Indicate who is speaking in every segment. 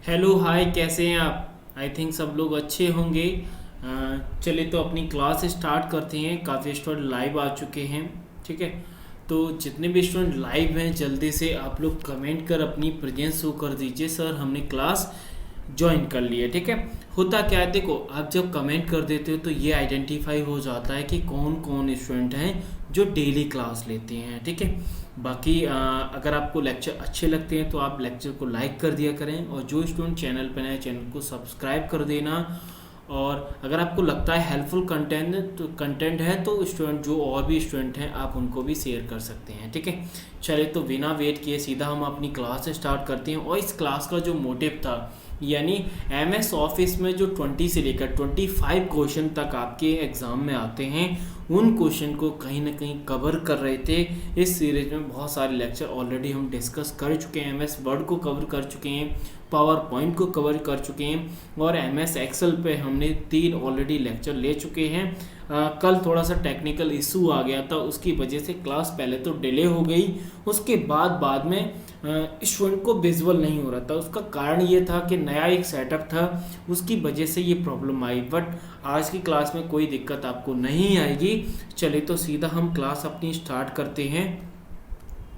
Speaker 1: Hello hi, कैसे हैं आप? आई थिंक सब लोग अच्छे होंगे। चलिए तो अपनी क्लास स्टार्ट करते हैं। काफ़ी स्टूडेंट लाइव आ चुके हैं। ठीक है, तो जितने भी स्टूडेंट लाइव हैं जल्दी से आप लोग कमेंट कर अपनी प्रेजेंस शो कर दीजिए, सर हमने क्लास ज्वाइन कर लिया। ठीक है, होता क्या है, देखो आप जब कमेंट कर देते हो तो ये आइडेंटिफाई हो जाता है कि कौन कौन स्टूडेंट हैं जो डेली क्लास लेते हैं। ठीक है, बाकी अगर आपको लेक्चर अच्छे लगते हैं तो आप लेक्चर को लाइक कर दिया करें, और जो स्टूडेंट चैनल पर नए चैनल को सब्सक्राइब कर देना। और अगर आपको लगता है हेल्पफुल कंटेंट है तो स्टूडेंट जो और भी स्टूडेंट हैं आप उनको भी शेयर कर सकते हैं। ठीक है, चलिए तो बिना वेट किए सीधा हम अपनी क्लास स्टार्ट करते हैं। और इस क्लास का जो मोटिव था, यानी MS ऑफिस में जो 20 से लेकर 25 क्वेश्चन तक आपके एग्ज़ाम में आते हैं, उन क्वेश्चन को कहीं ना कहीं कवर कर रहे थे। इस सीरीज में बहुत सारे लेक्चर ऑलरेडी हम डिस्कस कर चुके हैं। MS वर्ड को कवर कर चुके हैं, पावर पॉइंट को कवर कर चुके हैं, और MS एक्सेल पे हमने 3 ऑलरेडी लेक्चर ले चुके हैं। कल थोड़ा सा टेक्निकल इशू आ गया था, उसकी वजह से क्लास पहले तो डिले हो गई। उसके बाद में स्टूडेंट को विजुअल नहीं हो रहा था। उसका कारण ये था कि नया एक सेटअप था, उसकी वजह से ये प्रॉब्लम आई। बट आज की क्लास में कोई दिक्कत आपको नहीं आएगी। चलिए तो सीधा हम क्लास अपनी स्टार्ट करते हैं।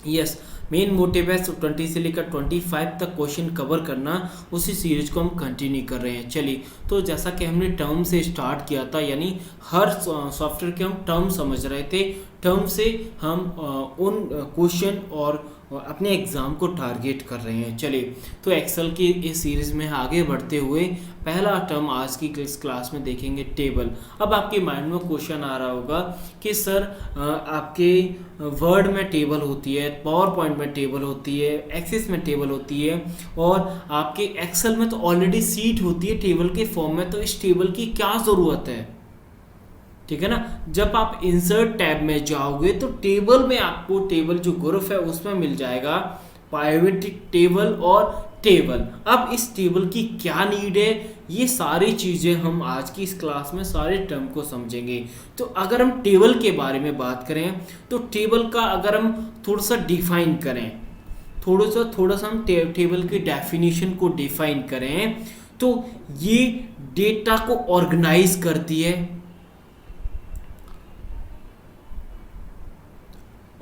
Speaker 1: यस, मेन मोटिव है 20 से लेकर 25 तक क्वेश्चन कवर करना। उसी सीरीज को हम कंटिन्यू कर रहे हैं। चलिए तो जैसा कि हमने टर्म से स्टार्ट किया था, यानी हर सॉफ्टवेयर के हम टर्म समझ रहे थे। टर्म से हम उन क्वेश्चन और अपने एग्ज़ाम को टारगेट कर रहे हैं। चलिए तो एक्सेल की इस सीरीज़ में आगे बढ़ते हुए पहला टर्म आज की इस क्लास में देखेंगे, टेबल। अब आपके माइंड में क्वेश्चन आ रहा होगा कि सर आपके वर्ड में टेबल होती है, पावर पॉइंट में टेबल होती है, एक्सेस में टेबल होती है, और आपके एक्सेल में तो ऑलरेडी सीट होती है टेबल के फॉर्म में, तो इस टेबल की क्या ज़रूरत है? ठीक है ना। जब आप इंसर्ट टैब में जाओगे तो टेबल में आपको टेबल जो ग्रुप है उसमें मिल जाएगा पाइवोटिक टेबल और टेबल। अब इस टेबल की क्या नीड है, ये सारी चीज़ें हम आज की इस क्लास में सारे टर्म को समझेंगे। तो अगर हम टेबल के बारे में बात करें तो टेबल का अगर हम थोड़ा सा डिफाइन करें, थोड़ा सा हम टेबल की डेफिनेशन को डिफाइन करें, तो ये डेटा को ऑर्गेनाइज करती है।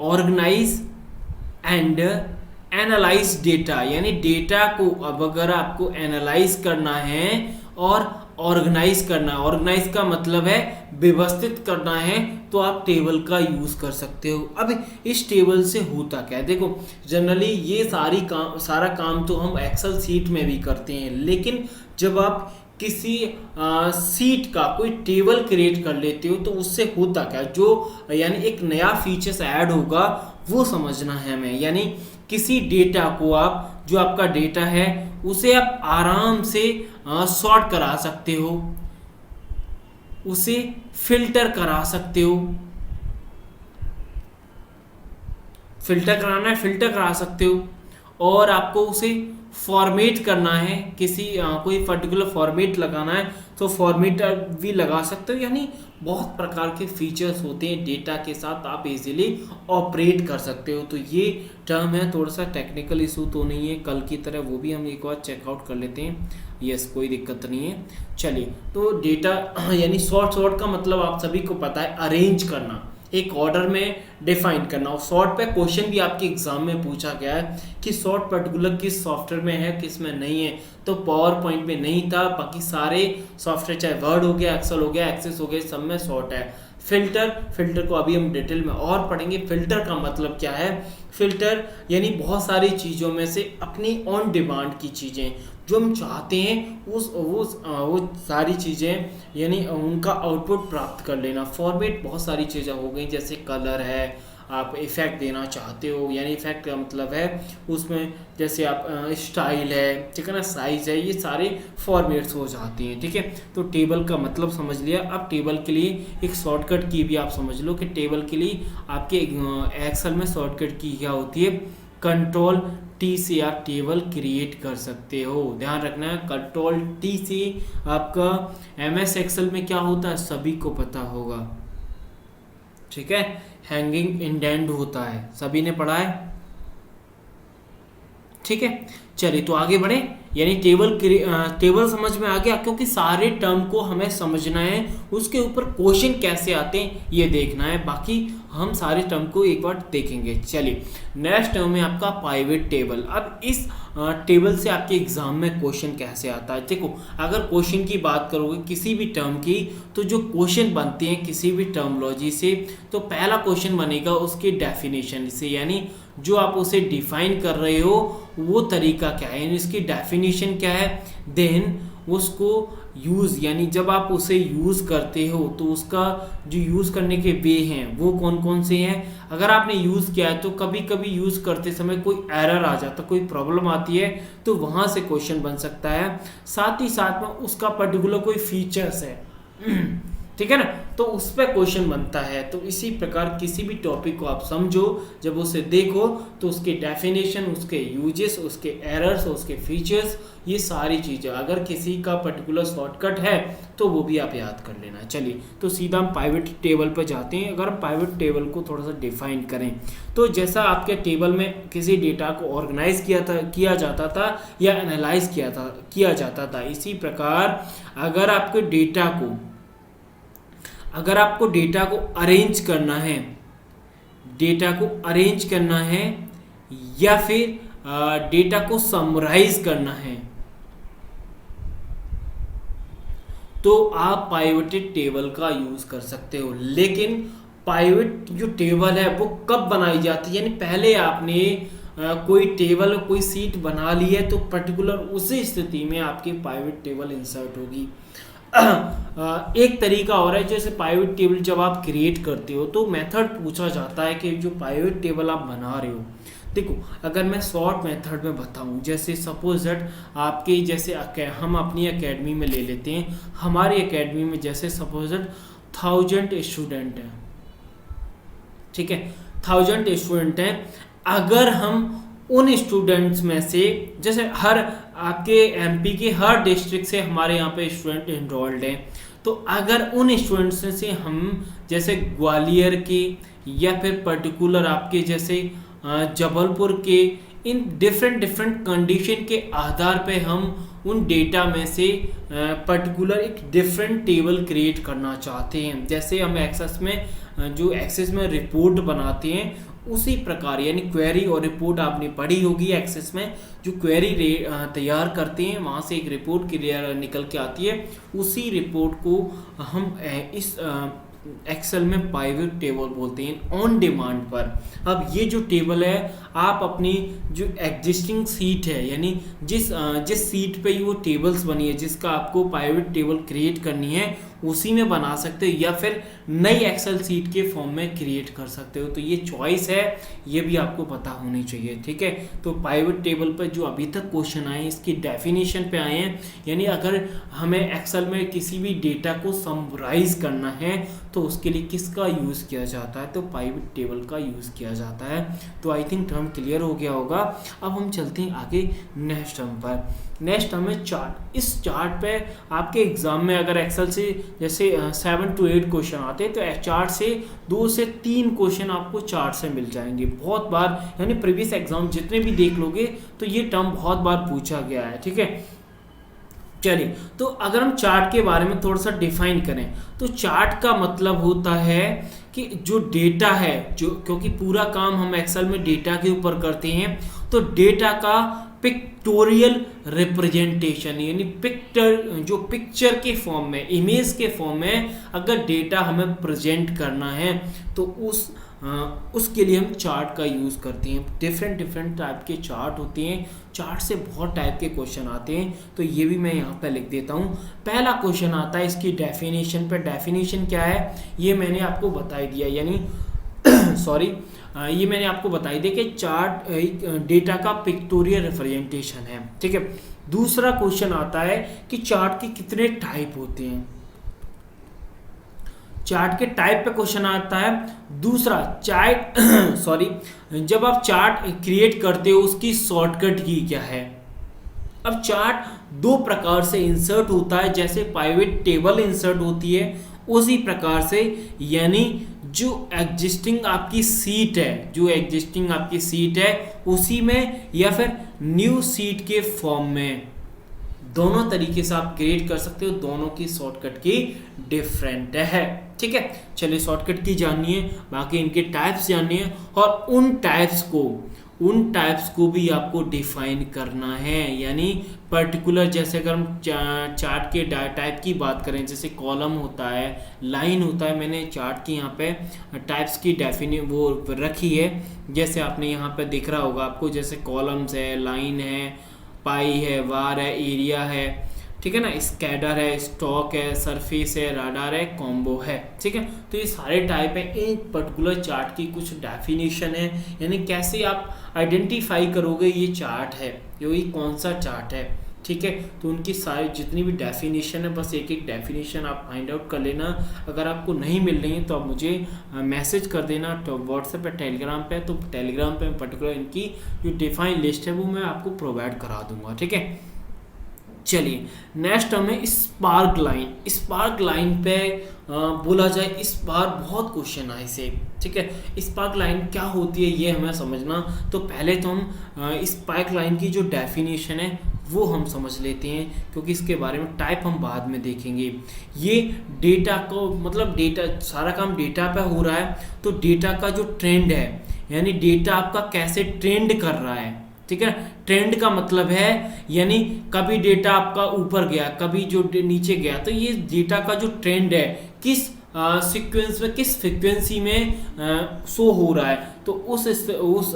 Speaker 1: ऑर्गेनाइज एंड एनालाइज डेटा, यानी डेटा को अब अगर आपको एनालाइज करना है और ऑर्गेनाइज करना है, ऑर्गेनाइज का मतलब है व्यवस्थित करना है, तो आप टेबल का यूज़ कर सकते हो। अब इस टेबल से होता क्या है, देखो जनरली ये सारा काम तो हम एक्सेल सीट में भी करते हैं, लेकिन जब आप किसी सीट का कोई टेबल क्रिएट कर लेते हो तो उससे होता क्या, जो यानी एक नया फीचर्स ऐड होगा वो समझना है हमें। यानी किसी डेटा को आप, जो आपका डेटा है उसे आप आराम से सॉर्ट करा सकते हो, उसे फिल्टर करा सकते हो। फिल्टर कराना है, फिल्टर करा सकते हो, और आपको उसे फॉर्मेट करना है, किसी कोई पर्टिकुलर फॉर्मेट लगाना है तो फॉर्मेट भी लगा सकते हो। यानी बहुत प्रकार के फीचर्स होते हैं, डेटा के साथ आप इजीली ऑपरेट कर सकते हो। तो ये टर्म है, थोड़ा सा टेक्निकल इशू तो नहीं है कल की तरह, वो भी हम एक बार चेकआउट कर लेते हैं। यस, कोई दिक्कत नहीं है। चलिए तो डेटा यानी शॉर्ट का मतलब आप सभी को पता है, अरेंज करना, एक ऑर्डर में डिफाइन करना। और शॉर्ट पे क्वेश्चन भी आपके एग्जाम में पूछा गया है कि शॉर्ट पर्टिकुलर किस सॉफ्टवेयर में है, किस में नहीं है। तो पावर पॉइंट में नहीं था, बाकी सारे सॉफ्टवेयर चाहे वर्ड हो गया, एक्सेल हो गया, एक्सेस हो गया, सब में शॉर्ट है। फिल्टर को अभी हम डिटेल में और पढ़ेंगे। फिल्टर का मतलब क्या है, फिल्टर यानी बहुत सारी चीज़ों में से अपनी ऑन डिमांड की चीज़ें जो हम चाहते हैं वो सारी चीज़ें, यानी उनका आउटपुट प्राप्त कर लेना। फॉर्मेट बहुत सारी चीज़ें हो गई, जैसे कलर है, आप इफ़ेक्ट देना चाहते हो, यानी इफ़ेक्ट का मतलब है उसमें जैसे आप स्टाइल है, ठीक है ना, साइज़ है, ये सारे फॉर्मेट्स हो जाती हैं। ठीक है, तो टेबल का मतलब समझ लिया। अब टेबल के लिए एक शॉर्टकट की भी आप समझ लो कि टेबल के लिए आपके एक्सेल में शॉर्टकट की क्या होती है, Ctrl+T से आप टेबल क्रिएट कर सकते हो। ध्यान रखना है, Ctrl+T से आपका MS एक्सेल में क्या होता है सभी को पता होगा। ठीक है, हैंगिंग इंडेंट होता है, सभी ने पढ़ा है। ठीक है, चलिए तो आगे बढ़े। यानी टेबल समझ में आ गया, क्योंकि सारे टर्म को हमें समझना है, उसके ऊपर क्वेश्चन कैसे आते हैं ये देखना है, बाकी हम सारे टर्म को एक बार देखेंगे। चलिए नेक्स्ट टर्म है आपका पाइवट टेबल। अब इस टेबल से आपके एग्जाम में क्वेश्चन कैसे आता है, देखो अगर क्वेश्चन की बात करोगे किसी भी टर्म की, तो जो क्वेश्चन बनते हैं किसी भी टर्मोलॉजी से, तो पहला क्वेश्चन बनेगा उसके डेफिनेशन से, यानी जो आप उसे डिफाइन कर रहे हो वो तरीका क्या है, यानी इसकी डेफिनेशन क्या है, देन उसको यूज़, यानी जब आप उसे यूज़ करते हो तो उसका जो यूज़ करने के वे हैं वो कौन कौन से हैं। अगर आपने यूज़ किया है तो कभी कभी यूज़ करते समय कोई एरर आ जाता, कोई प्रॉब्लम आती है, तो वहाँ से क्वेश्चन बन सकता है। साथ ही साथ में उसका पर्टिकुलर कोई फीचर्स है ठीक है ना, तो उस पर क्वेश्चन बनता है। तो इसी प्रकार किसी भी टॉपिक को आप समझो, जब उसे देखो तो उसके डेफिनेशन, उसके यूजेस, उसके एरर्स, उसके फीचर्स, ये सारी चीज़ें, अगर किसी का पर्टिकुलर शॉर्टकट है तो वो भी आप याद कर लेना। चलिए तो सीधा हम पाइवट टेबल पर जाते हैं। अगर हम पाइवट टेबल को थोड़ा सा डिफाइन करें, तो जैसा आपके टेबल में किसी डेटा को ऑर्गेनाइज किया जाता था या एनालाइज किया जाता था, इसी प्रकार अगर आपको डेटा को अरेंज करना है या फिर डेटा को समराइज करना है, तो आप पाइवटेड टेबल का यूज कर सकते हो। लेकिन पाइवट जो टेबल है वो कब बनाई जाती है, यानी पहले आपने कोई टेबल, कोई सीट बना ली है, तो पर्टिकुलर उसी स्थिति में आपकी पाइवट टेबल इंसर्ट होगी। एक तरीका और है, जैसे पाइवट टेबल जब आप क्रिएट करते हो तो मेथड पूछा जाता है कि जो पाइवट टेबल आप बना रहे हो, देखो अगर मैं शॉर्ट मेथड में बताऊं, जैसे सपोज दैट आपके जैसे हम अपनी एकेडमी में ले लेते हैं, हमारी एकेडमी में जैसे सपोज दैट 1000 स्टूडेंट हैं, ठीक है, 1000 स्टूडेंट हैं। अगर हम उन स्टूडेंट्स में से, जैसे हर आपके एमपी के हर डिस्ट्रिक्ट से हमारे यहाँ पे स्टूडेंट इनरोल्ड हैं, तो अगर उन स्टूडेंट्स में से हम जैसे ग्वालियर के या फिर पर्टिकुलर आपके जैसे जबलपुर के, इन डिफरेंट कंडीशन के आधार पे हम उन डेटा में से पर्टिकुलर एक डिफरेंट टेबल क्रिएट करना चाहते हैं। जैसे हम एक्सेस में रिपोर्ट बनाते हैं, उसी प्रकार, यानी क्वेरी और रिपोर्ट आपने पढ़ी होगी एक्सेस में, जो क्वेरी तैयार करते हैं वहाँ से एक रिपोर्ट क्लियर निकल के आती है, उसी रिपोर्ट को हम इस एक्सेल में पाइवट टेबल बोलते हैं ऑन डिमांड पर। अब ये जो टेबल है आप अपनी जो एग्जिस्टिंग सीट है, यानी जिस सीट पे वो टेबल्स बनी है, जिसका आपको पाइवट टेबल क्रिएट करनी है, उसी में बना सकते हो या फिर नई एक्सेल सीट के फॉर्म में क्रिएट कर सकते हो। तो ये चॉइस है, ये भी आपको पता होनी चाहिए, ठीक है। तो पाइवट टेबल पर जो अभी तक क्वेश्चन आए इसकी डेफिनेशन पे आए हैं, यानी अगर हमें एक्सेल में किसी भी डेटा को समराइज करना है तो उसके लिए किसका यूज़ किया जाता है, तो पाइवट टेबल का यूज़ किया जाता है। तो आई थिंक टर्म क्लियर हो गया होगा। अब हम चलते हैं आगे नेक्स्ट टर्म पर। नेक्स्ट टर्म है चार्ट। इस चार्ट पे आपके एग्जाम में अगर एक्सेल से जैसे 7 to 8 क्वेश्चन आते हैं, तो चार्ट से 2 से 3 क्वेश्चन आपको चार्ट से मिल जाएंगे बहुत बार, यानी प्रीवियस एग्जाम जितने भी देख लोगे तो ये टर्म बहुत बार पूछा गया है, ठीक है। चलिए, तो अगर हम चार्ट के बारे में थोड़ा सा डिफाइन करें, तो चार्ट का मतलब होता है कि जो डेटा है, जो क्योंकि पूरा काम हम एक्सेल में डेटा के ऊपर करते हैं, तो डेटा का पिक्टोरियल रिप्रेजेंटेशन, यानी पिक्चर के फॉर्म में, इमेज के फॉर्म में अगर डेटा हमें प्रेजेंट करना है तो उसके लिए हम चार्ट का यूज़ करते हैं। डिफरेंट टाइप के चार्ट होते हैं, चार्ट से बहुत टाइप के क्वेश्चन आते हैं, तो ये भी मैं यहाँ पे लिख देता हूँ। पहला क्वेश्चन आता है इसकी डेफिनेशन पे। डेफिनेशन क्या है ये मैंने आपको बता दिया, यानी ये मैंने आपको बताई दिया कि चार्ट डेटा का पिक्टोरियल रिप्रेजेंटेशन है, ठीक है। दूसरा क्वेश्चन आता है कि चार्ट के कितने टाइप होते हैं, चार्ट के टाइप पे क्वेश्चन आता है। दूसरा जब आप चार्ट क्रिएट करते हो उसकी शॉर्टकट की क्या है। अब चार्ट 2 प्रकार से इंसर्ट होता है, जैसे पाइवट टेबल इंसर्ट होती है उसी प्रकार से, यानी जो एग्जिस्टिंग आपकी सीट है उसी में, या फिर न्यू सीट के फॉर्म में, दोनों तरीके से आप क्रिएट कर सकते हो, दोनों की शॉर्टकट की डिफरेंट है। ठीक है, चलिए शॉर्टकट की जाननी है, बाकी इनके टाइप्स जाननी है, और उन टाइप्स को भी आपको डिफाइन करना है। यानी पर्टिकुलर, जैसे अगर हम चार्ट के टाइप की बात करें, जैसे कॉलम होता है, लाइन होता है, मैंने चार्ट की यहाँ पे टाइप्स की वो रखी है, जैसे आपने यहाँ पे दिख रहा होगा आपको, जैसे कॉलम्स है, लाइन है, पाई है, वार है, एरिया है, ठीक है ना, स्कैडर है, स्टॉक है, सरफेस है, राडार है, कॉम्बो है। ठीक है, तो ये सारे टाइप है। एक पर्टिकुलर चार्ट की कुछ डेफिनेशन है, यानी कैसे आप आइडेंटिफाई करोगे ये चार्ट है, ये कौन सा चार्ट है। ठीक है, तो उनकी सारी जितनी भी डेफिनेशन है, बस एक एक डेफिनेशन आप फाइंड आउट कर लेना। अगर आपको नहीं मिल रही है तो आप मुझे मैसेज कर देना, तो व्हाट्सएप पे, टेलीग्राम पे, तो टेलीग्राम पे पर्टिकुलर इनकी जो डिफाइन लिस्ट है वो मैं आपको प्रोवाइड करा दूंगा। ठीक है, चलिए नेक्स्ट हमें स्पार्क लाइन। स्पार्क लाइन पे बोला जाए, इस बार बहुत क्वेश्चन आए से। ठीक है, स्पार्क लाइन क्या होती है ये हमें समझना, तो पहले तो हम स्पार्क लाइन की जो डेफिनेशन है वो हम समझ लेते हैं, क्योंकि इसके बारे में टाइप हम बाद में देखेंगे। ये डेटा को, मतलब डेटा, सारा काम डेटा पे हो रहा है, तो डेटा का जो ट्रेंड है, यानी डेटा आपका कैसे ट्रेंड कर रहा है। ठीक है, ट्रेंड का मतलब है यानी कभी डेटा आपका ऊपर गया, कभी जो नीचे गया, तो ये डेटा का जो ट्रेंड है किस सीक्वेंस में, किस फ्रीक्वेंसी में शो हो रहा है, तो उस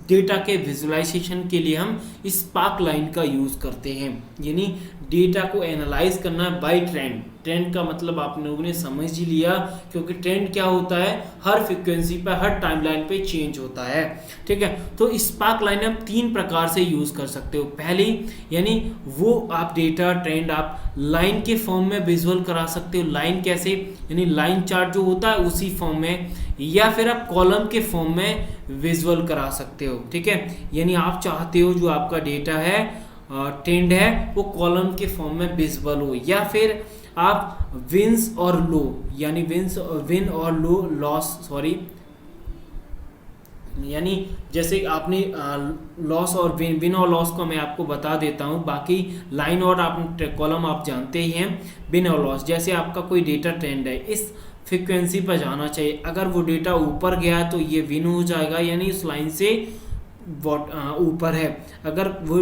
Speaker 1: डेटा के विजुअलाइजेशन के लिए हम स्पार्क लाइन का यूज़ करते हैं। यानी डेटा को एनालाइज करना है बाय ट्रेंड। ट्रेंड का मतलब आप लोगों ने समझ ही लिया, क्योंकि ट्रेंड क्या होता है, हर फ्रीक्वेंसी पर, हर टाइमलाइन पे चेंज होता है। ठीक है, तो स्पार्क लाइन आप 3 प्रकार से यूज़ कर सकते हो। पहली, यानी वो आप डेटा ट्रेंड आप लाइन के फॉर्म में विजुअल करा सकते हो। लाइन कैसे, यानी लाइन चार्ट जो होता है उसी फॉर्म में, या फिर आप कॉलम के फॉर्म में विजुअल करा सकते हो। ठीक है, यानी आप चाहते हो जो आपका डेटा है, ट्रेंड है, वो कॉलम के फॉर्म में विजुअल हो, या फिर आप विंस और लो, यानी विन और लो लॉस, सॉरी, यानी जैसे आपने लॉस और विन और लॉस को मैं आपको बता देता हूँ। बाकी लाइन और आप कॉलम आप जानते ही हैं। विन और लॉस, जैसे आपका कोई डेटा ट्रेंड है, इस फ्रीक्वेंसी पर जाना चाहिए, अगर वो डेटा ऊपर गया तो ये विन हो जाएगा, यानी उस लाइन से ऊपर है। अगर वो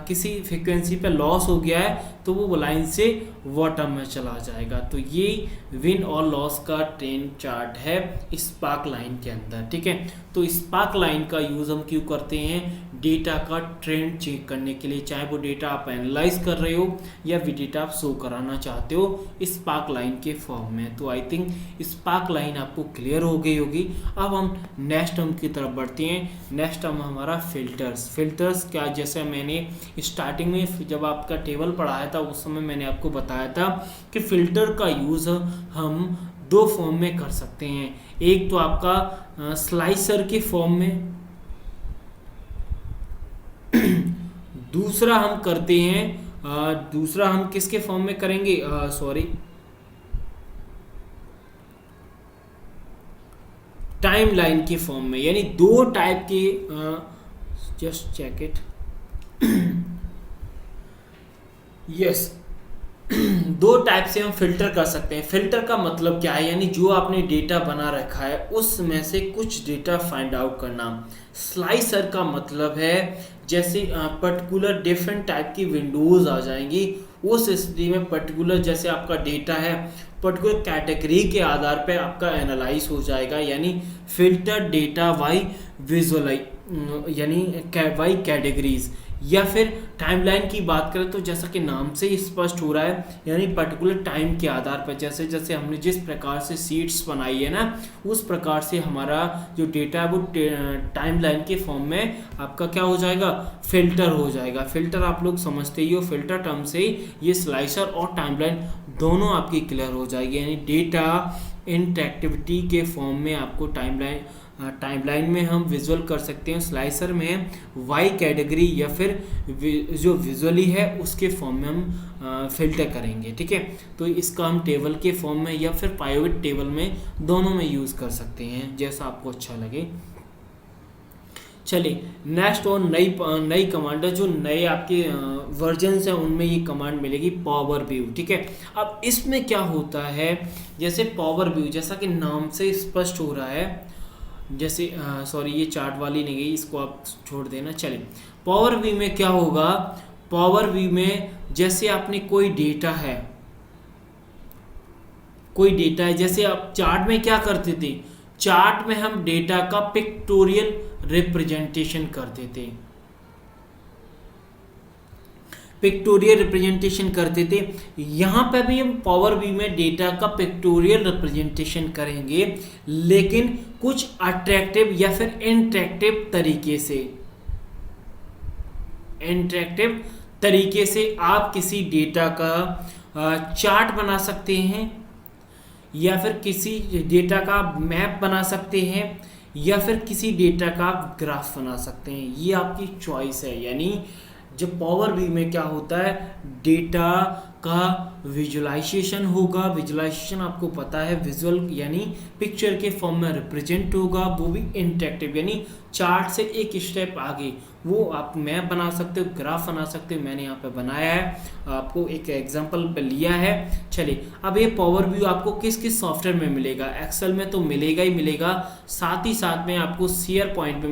Speaker 1: किसी फ्रीक्वेंसी पे लॉस हो गया है तो वो लाइन से बॉटम में चला जाएगा। तो ये विन और लॉस का ट्रेंड चार्ट है स्पार्क लाइन के अंदर। ठीक है, तो स्पार्क लाइन का यूज़ हम क्यों करते हैं, डेटा का ट्रेंड चेक करने के लिए, चाहे वो डेटा आप एनालाइज कर रहे हो या भी डेटा आप शो कराना चाहते हो स्पार्क लाइन के फॉर्म में। तो आई थिंक स्पार्क लाइन आपको क्लियर हो गई होगी। अब हम नेक्स्ट टर्म की तरफ बढ़ते हैं। नेक्स्ट टर्म हमारा फिल्टर्स क्या, जैसे मैंने स्टार्टिंग में जब आपका टेबल पढ़ाया था उस समय मैंने आपको बताया था कि फिल्टर का यूज़ हम 2 फॉर्म में कर सकते हैं। एक तो आपका स्लाइसर के फॉर्म में, दूसरा हम करते हैं, दूसरा हम किसके फॉर्म में करेंगे, सॉरी, टाइम लाइन के फॉर्म में। यानी 2 टाइप के, just check it, yes, 2 type से हम फिल्टर कर सकते हैं। फिल्टर का मतलब क्या है, यानी जो आपने डेटा बना रखा है उसमें से कुछ डेटा फाइंड आउट करना। स्लाइसर का मतलब है जैसे पर्टिकुलर डिफरेंट टाइप की विंडोज आ जाएंगी, उस स्थिति में पर्टिकुलर जैसे आपका डेटा है पर्टिकुलर कैटेगरी के आधार पे आपका एनालाइज हो जाएगा। यानी फिल्टर डेटा बाय विजुअलाइज, यानी बाय कैटेगरीज। या फिर टाइमलाइन की बात करें तो जैसा कि नाम से ही स्पष्ट हो रहा है, यानी पर्टिकुलर टाइम के आधार पर, जैसे जैसे हमने जिस प्रकार से शीट्स बनाई है ना, उस प्रकार से हमारा जो डेटा है वो टाइमलाइन के फॉर्म में आपका क्या हो जाएगा, फिल्टर हो जाएगा। फिल्टर आप लोग समझते ही हो, फिल्टर टर्म से ये स्लाइसर और टाइमलाइन दोनों आपकी क्लियर हो जाएगी। यानी डेटा इंटरेक्टिविटी के फॉर्म में आपको टाइमलाइन में हम विजुअल कर सकते हैं, स्लाइसर में वाई कैटेगरी या फिर जो विजुअली है उसके फॉर्म में हम फिल्टर करेंगे। ठीक है, तो इसका हम टेबल के फॉर्म में या फिर पाइवट टेबल में, दोनों में यूज़ कर सकते हैं, जैसा आपको अच्छा लगे। चलिए नेक्स्ट और नई कमांड है, जो नए आपके वर्जन्स हैं उनमें ये कमांड मिलेगी पावर व्यू। ठीक है, अब इसमें क्या होता है, जैसे पावर व्यू जैसा कि नाम से स्पष्ट हो रहा है, जैसे सॉरी ये चार्ट वाली नहीं गई, इसको आप छोड़ देना। चलिए पावर व्यू में क्या होगा, पावर व्यू में जैसे आपने कोई डेटा है, जैसे आप चार्ट में क्या करते थे, चार्ट में हम डेटा का पिक्टोरियल रिप्रेजेंटेशन करते थे, यहाँ पे भी हम पावर व्यू में डेटा का पिक्टोरियल रिप्रेजेंटेशन करेंगे, लेकिन कुछ अट्रैक्टिव या फिर इंटरेक्टिव तरीके से आप किसी डेटा का चार्ट बना सकते हैं, या फिर किसी डेटा का मैप बना सकते हैं, या फिर किसी डेटा का ग्राफ बना सकते हैं। ये आपकी चॉइस है। यानी जब पावर व्यू में क्या होता है, डेटा का विजुअलाइजेशन होगा। विजुअलाइजेशन आपको पता है, विजुअल यानी पिक्चर के फॉर्म में रिप्रेजेंट होगा, वो भी इंटरेक्टिव यानी चार्ट से एक स्टेप आगे। वो आप मैप बना सकते हो, ग्राफ बना सकते हो। मैंने यहाँ पे बनाया है, आपको एक एग्जांपल पे लिया है। चलिए अब ये पावर व्यू आपको किस किस सॉफ्टवेयर में मिलेगा, एक्सेल में तो मिलेगा ही मिलेगा, साथ ही साथ में आपको शेयर पॉइंट में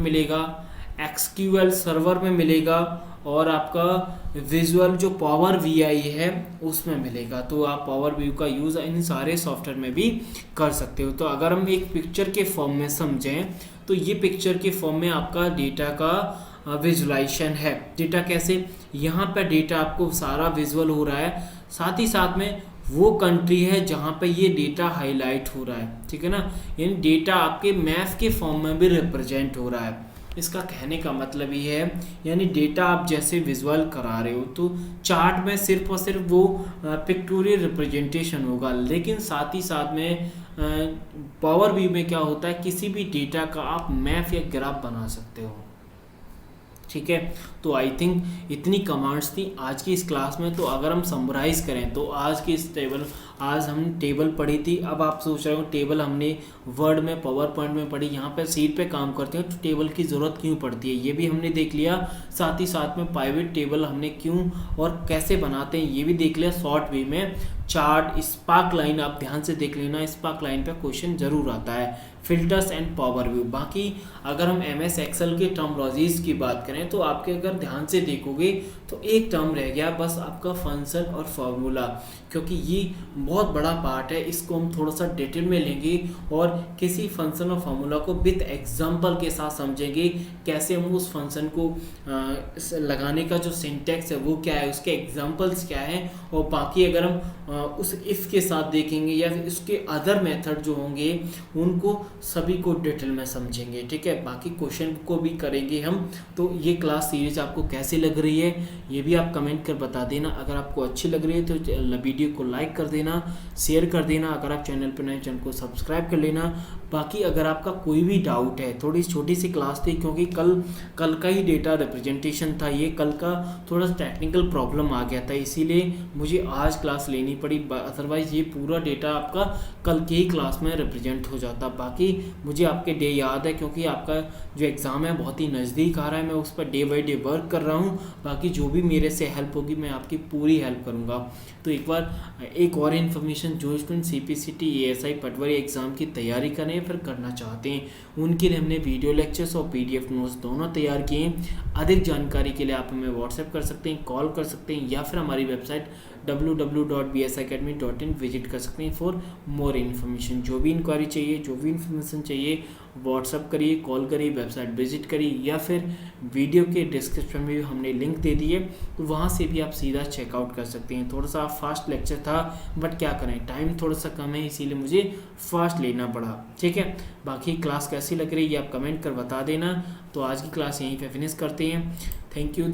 Speaker 1: मिलेगा, एक्सक्यूएल सर्वर में मिलेगा, और आपका विजुअल जो पावर वीआई है उसमें मिलेगा। तो आप पावर व्यू का यूज़ इन सारे सॉफ्टवेयर में भी कर सकते हो। तो अगर हम एक पिक्चर के फॉर्म में समझें, तो ये पिक्चर के फॉर्म में आपका डेटा का विजुअलाइजेशन है। डेटा कैसे, यहाँ पे डेटा आपको सारा विजुअल हो रहा है, साथ ही साथ में वो कंट्री है जहाँ पे ये डेटा हाईलाइट हो रहा है। ठीक है ना, यानी डेटा आपके मैप के फॉर्म में भी रिप्रेजेंट हो रहा है। इसका कहने का मतलब ये है, यानी डेटा आप जैसे विजुअल करा रहे हो, तो चार्ट में सिर्फ और सिर्फ वो पिक्टोरियल रिप्रेजेंटेशन होगा, लेकिन साथ ही साथ में पावर व्यू में क्या होता है, किसी भी डेटा का आप मैप या ग्राफ बना सकते हो। ठीक है, तो आई थिंक इतनी कमांड्स थी आज की इस क्लास में। तो अगर हम समराइज करें तो आज हम टेबल पढ़ी थी। अब आप सोच रहे हो टेबल हमने वर्ड में, पावर पॉइंट में पढ़ी, यहाँ पे सीट पे काम करते हैं तो टेबल की ज़रूरत क्यों पड़ती है, ये भी हमने देख लिया। साथ ही साथ में पाइवट टेबल हमने क्यों और कैसे बनाते हैं ये भी देख लिया शॉर्ट वे में। चार्ट, स्पार्क लाइन आप ध्यान से देख लेना, स्पार्क लाइन पे क्वेश्चन जरूर आता है। Filters and power view. बाकी अगर हम MS एक्सेल के टर्मोलॉजीज की बात करें तो आपके अगर ध्यान से देखोगे तो एक टर्म रह गया बस, आपका फंक्शन और फार्मूला, क्योंकि ये बहुत बड़ा पार्ट है। इसको हम थोड़ा सा डिटेल में लेंगे और किसी फंक्शन और फार्मूला को विद एग्जांपल के साथ समझेंगे, कैसे हम उस फंक्शन को लगाने का जो सिंटैक्स है वो क्या है, उसके एग्जांपल्स क्या है, और बाकी अगर हम उस इफ़ के साथ देखेंगे या फिर उसके अदर मेथड जो होंगे उनको सभी को डिटेल में समझेंगे। ठीक है, बाकी क्वेश्चन को भी करेंगे हम। तो ये क्लास सीरीज आपको कैसी लग रही है ये भी आप कमेंट कर बता देना। अगर आपको अच्छी लग रही है तो वीडियो को लाइक कर देना, शेयर कर देना। अगर आप चैनल पर नए, चैनल को सब्सक्राइब कर लेना। बाकी अगर आपका कोई भी डाउट है, थोड़ी छोटी सी क्लास थी क्योंकि कल का ही डेटा रिप्रेजेंटेशन था, ये कल का थोड़ा सा टेक्निकल प्रॉब्लम आ गया था, इसीलिए मुझे आज क्लास लेनी पड़ी। अदरवाइज़ ये पूरा डेटा आपका कल की ही क्लास में रिप्रेजेंट हो जाता। बाकी मुझे आपके डे याद है क्योंकि आपका जो एग्ज़ाम है बहुत ही नज़दीक आ रहा है, मैं उस per day by day work कर रहा हूँ। बाकी जो भी मेरे से हेल्प होगी मैं आपकी पूरी हेल्प करूँगा। तो एक बार एक और इन्फॉर्मेशन, जो स्टूडेंट CPCT ASI पटवारी एग्ज़ाम की तैयारी करें फिर करना चाहते हैं उनके लिए हमने वीडियो लेक्चर्स और PDF नोट्स दोनों तैयार किए हैं। अधिक जानकारी के लिए आप हमें व्हाट्सएप कर सकते हैं, कॉल कर सकते हैं, या फिर हमारी वेबसाइट www.bsacademy.in विजिट कर सकते हैं फॉर मोर इन्फॉर्मेशन। जो भी इंक्वायरी चाहिए, जो भी इन्फॉर्मेशन चाहिए, व्हाट्सअप करिए, कॉल करिए, वेबसाइट विजिट करिए, या फिर वीडियो के डिस्क्रिप्शन में भी हमने लिंक दे दिए, तो वहाँ से भी आप सीधा चेकआउट कर सकते हैं। थोड़ा सा फास्ट लेक्चर था बट क्या करें, टाइम थोड़ा सा कम है इसीलिए मुझे फास्ट लेना पड़ा। ठीक है, बाकी क्लास कैसी लग रही है आप कमेंट कर बता देना। तो आज की क्लास यहीं पे फिनिश करते हैं। Thank you.